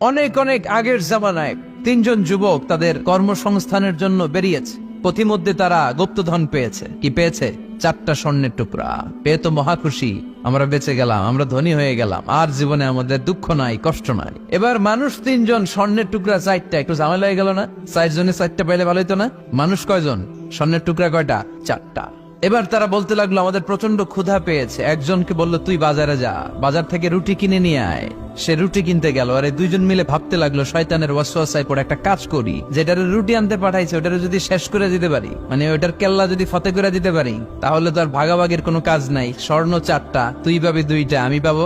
অনেক অনেক আগের জামানায় তিনজন যুবক তাদের কর্মসংস্থানের জন্য বেরিয়েছে। পথিমধ্যে তারা গুপ্তধন পেয়েছে। কি পেয়েছে? 4টা স্বর্ণের টুকরা পেয়ে তো মহা খুশি, আমরা বেঁচে গেলাম, আমরা ধনী হয়ে গেলাম, আর জীবনে আমাদের দুঃখ নাই, কষ্ট নাই। এবার মানুষ 3জন, স্বর্ণের টুকরা 4টা, একটু ঝামেলা হয়ে গেল না? 4 জনে 4টা পাইলে ভালো হইতো না? মানুষ কয়জন, স্বর্ণের টুকরা কয়টা? 4টা। এবার তারা বলতে লাগলো আমাদের প্রচন্ড ক্ষুধা পেয়েছে। একজনকে বলল তুই বাজারে যা, বাজার থেকে রুটি কিনে নিয়ে আয়। সে রুটি কিনতে গেল, আর এই 2জন মিলে ভাবতে লাগলো শয়তানের ওয়াসওয়াসায় পড়ে একটা কাজ করি, যেটারে রুটি আনতে পাঠাইছে ওটারে যদি শেষ করে দিতে পারি, মানে ওটার কেল্লা যদি ফতে করে দিতে পারি, তাহলে তো আর ভাগাভাগির কোনো কাজ নাই। স্বর্ণ 4টা, তুই পাবি 2টা, আমি পাবো।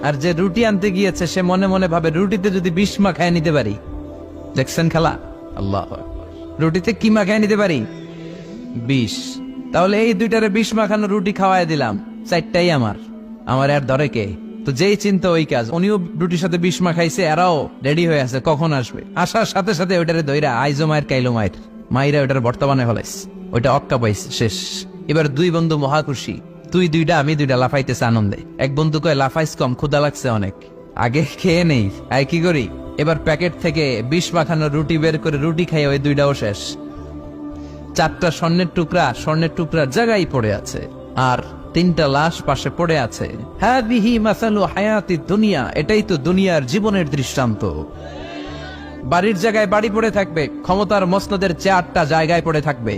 আর যে রুটি আনতে গিয়েছে সে মনে মনে ভাবে রুটিতে যদি বিষ মাখায় নিতে পারি। দেখছেন খেলা? আল্লাহ আকবার। রুটিতে কি মাখায় নিতে পারি? বিষ। তাহলে এই 2টারে বিষ মাখানো রুটি খাওয়াই দিলাম, 4টাই আমার আর ধরে কে? তো যেই চিন্তা ওই কাজ। উনিও রুটির সাথে বিষ মাখাইছে, এরাও রেডি হয়ে আছে কখন আসবে। আসার সাথে সাথে ওইটারে দইরা আইজো মায়ের কাইলো মায়ের মাইরা ওইটার বর্তমানে হলাইছে, ওইটা অক্কা পাইছে, শেষ। এবার 2 বন্ধু মহা খুশি, তুই 2টা আমি 2টা, লাফাইতেছে আনন্দে। এক বন্ধু কয় লাফাইস কম, ক্ষুধা লাগছে অনেক, আগে খেয়ে নেই। আয় কি করি, এবার প্যাকেট থেকে বিষ মাখানো রুটি বের করে রুটি খাই, ওই 2টাও শেষ। 4টা স্বর্ণের টুকরার জায়গায় পড়ে আছে, আর 3টা লাশ পাশে পড়ে আছে। হাদিহি মাসালু হায়াতি দুনিয়া, এটাই তো দুনিয়ার জীবনের দৃষ্টান্ত। বাড়ির জায়গায় বাড়ি পড়ে থাকবে, ক্ষমতার মসনদের 4টা জায়গায় পড়ে থাকবে।